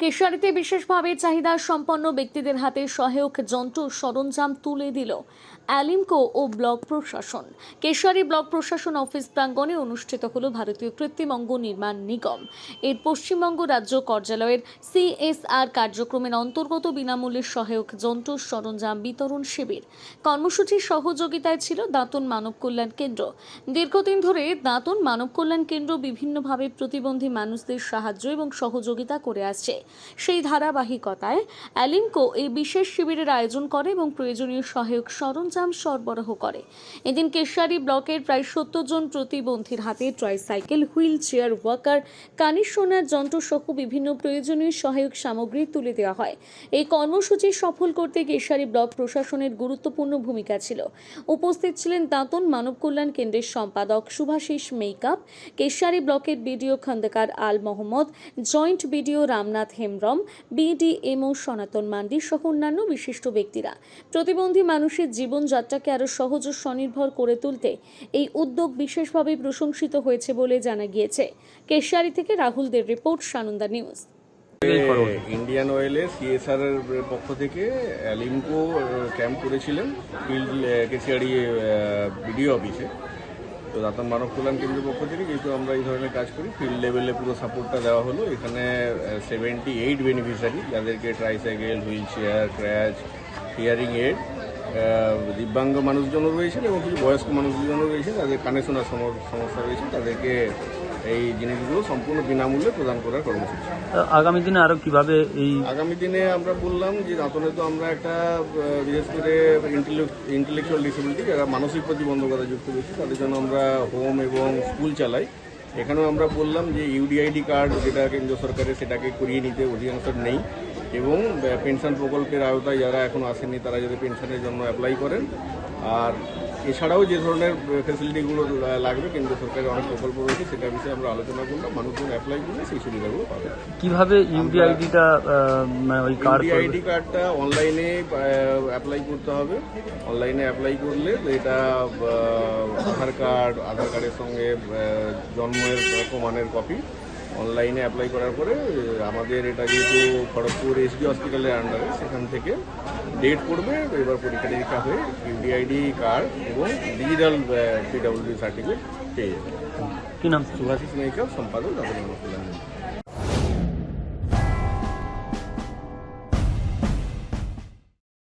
কেশিয়ারিতে বিশেষভাবে চাহিদা সম্পন্ন ব্যক্তিদের হাতে সহায়ক যন্ত্র সরঞ্জাম তুলে দিল অ্যালিমকো ও ব্লক প্রশাসন। কেশিয়ারি ব্লক প্রশাসন অফিস প্রাঙ্গণে অনুষ্ঠিত হল ভারতীয় কৃত্রিম অঙ্গ নির্মাণ নিগম এর পশ্চিমবঙ্গ রাজ্য কার্যালয়ের CSR কার্যক্রমের অন্তর্গত বিনামূল্যে সহায়ক যন্ত্র সরঞ্জাম বিতরণ শিবির। কর্মসূচির সহযোগিতায় ছিল দাঁতন মানব কল্যাণ কেন্দ্র। দীর্ঘদিন ধরে দাঁতন মানব কল্যাণ কেন্দ্র বিভিন্নভাবে প্রতিবন্ধী মানুষদের সাহায্য এবং সহযোগিতা করে আসছে। সেই ধারাবাহিকতায় অ্যালিমকো এই বিশেষ শিবিরের আয়োজন করে এবং প্রয়োজনীয় সহায়ক সরঞ্জাম সরবরাহ করে। এদিন কেশিয়ারি ব্লকের প্রায় 70 জন প্রতিবন্ধীর হাতে ট্রাইসাইকেল, হুইল চেয়ার, ওয়াকার, কানে শোনার যন্ত্র সহ বিভিন্ন প্রয়োজনীয় সহায়ক সামগ্রী তুলে দেওয়া হয়। এই কর্মসূচি সফল করতে কেশিয়ারি ব্লক প্রশাসনের গুরুত্বপূর্ণ ভূমিকা ছিল। উপস্থিত ছিলেন দাঁতন মানব কল্যাণ কেন্দ্রের সম্পাদক শুভাশিস মেকআপ, কেশিয়ারি ব্লকের BDO Khandakar Al Mohammad, joint BDO Ramnath Hembram, BDMO Sanatan mandi সহ অন্যান্য বিশিষ্ট ব্যক্তিরা। প্রতিবন্ধী মানুষের জীবনযাত্রাকে আরো সহজ ও স্বনির্ভর করে তুলতে এই উদ্যোগ বিশেষভাবে প্রশংসিত হয়েছে বলে জানা গিয়েছে। কেশিয়ারি থেকে রাহুল দের রিপোর্ট, সানন্দা নিউজ। ইন্ডিয়ান অয়েলের CSR এর পক্ষ থেকে অ্যালিমকো ক্যাম্প করেছিলেন ফিল্ড কেশিয়ারি বিডিও অফিসে। তো দাঁতন মানব কল্যাণ কেন্দ্রের পক্ষ থেকে যেহেতু আমরা এই ধরনের কাজ করি, ফিল্ড লেভেলে পুরো সাপোর্টটা দেওয়া হলো। এখানে 78 বেনিফিশিয়ারি, যাদেরকে tricycle, wheelchair, crutch, hearing aid, দিব্যাঙ্গ মানুষজনও রয়েছেন এবং কিছু বয়স্ক মানুষজনও রয়েছেন যাদের কানে শোনার সমস্যা রয়েছে, তাদেরকে এই জিনিসগুলো সম্পূর্ণ বিনামূল্যে প্রদান করার কর্মসূচি। আগামী দিনে আরো কিভাবে আগামী দিনে আমরা বললাম যে দাঁতনে তো আমরা একটা বিশেষ করে ইন্টেলেকচুয়াল ডিসেবিলিটি, যারা মানসিক প্রতিবন্ধকতা যুক্ত ব্যক্তি, তাদের জন্য আমরা হোম এবং স্কুল চালাই। এখানেও আমরা বললাম যে UDID কার্ড যেটা কেন্দ্র সরকারের, সেটাকে করিয়ে নিতে অধিকাংশের নেই এবং পেনশন প্রকল্পের আওতায় যারা এখনো আসেননি তারা যদি পেনশনের জন্য অ্যাপ্লাই করেন। আর এছাড়াও যে ধরনের ফ্যাসিলিটিগুলো লাগবে, কেন্দ্র সরকারের অনেক প্রকল্প রয়েছে, সেটা বিষয়ে আমরা আলোচনা করলাম। মানুষজন অ্যাপ্লাই করলে সেই সুবিধাগুলো পাবে। কিভাবে UDID-টা UDID কার্ডটা অনলাইনে অ্যাপ্লাই করতে হবে। অনলাইনে অ্যাপ্লাই করলে এটা আধার কার্ডের সঙ্গে জন্মের প্রমাণের কপি অনলাইনে অ্যাপ্লাই করার পরে আমাদের এটা যেহেতু খড়গপুর SB হসপিটালের আন্ডারে, সেখান থেকে ডেট করবে, এবার পরীক্ষা নিরীক্ষা হয়ে UDID কার্ড এবং ডিজিটাল PWD সার্টিফিকেট পেয়ে যাবে। কি নাম? শুভাশিস মেকআপ, সম্পাদক দাঁতন মানব কল্যাণ।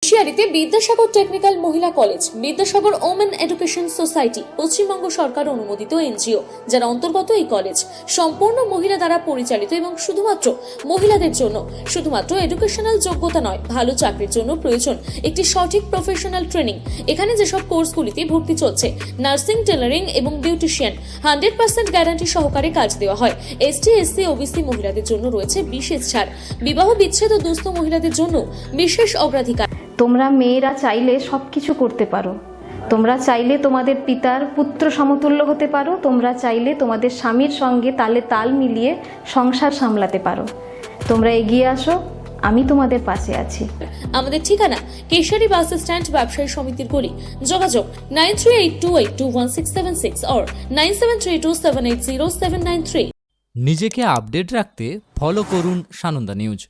কেশিয়ারিতে বিদ্যাসাগর টেকনিক্যাল মহিলা college, Vidyasagar women education society Paschimbanga সরকার অনুমোদিত NGO, যার অন্তর্গত এই কলেজ সম্পূর্ণ মহিলা দ্বারা পরিচালিত এবং শুধুমাত্র মহিলাদের জন্য। শুধুমাত্র এডুকেশনাল যোগ্যতা নয়, ভালো চাকরির জন্য প্রয়োজন একটি সঠিক প্রফেশনাল ট্রেনিং। এখানে যেসব কোর্সগুলিতে ভর্তি চলছে, নার্সিং, টেলারিং এবং বিউটিশিয়ান, 100% গ্যারান্টি সহকারে কাজ দেওয়া হয়। ST, SC, OBC মহিলাদের জন্য রয়েছে বিশেষ ছাড়। বিবাহ বিচ্ছেদ ও দুস্থ মহিলাদের জন্য বিশেষ অগ্রাধিকার। তোমরা মেয়েরা চাইলে সবকিছু করতে পারো। তোমরা চাইলে তোমাদের পিতার পুত্র সমতুল্য হতে পারো। তোমরা চাইলে তোমাদের স্বামীর সঙ্গে তালে তাল মিলিয়ে সংসার সামলাতে পারো। তোমরা এগিয়ে আসো, আমি তোমাদের পাশে আছি। আমাদের ঠিকানা কেশিয়ারি বাস স্ট্যান্ড, ব্যবসায়ী সমিতির গলি। যোগাযোগ 9382821676 or 9732780793। নিজেকে আপডেট রাখতে ফলো করুন সানন্দা নিউজ।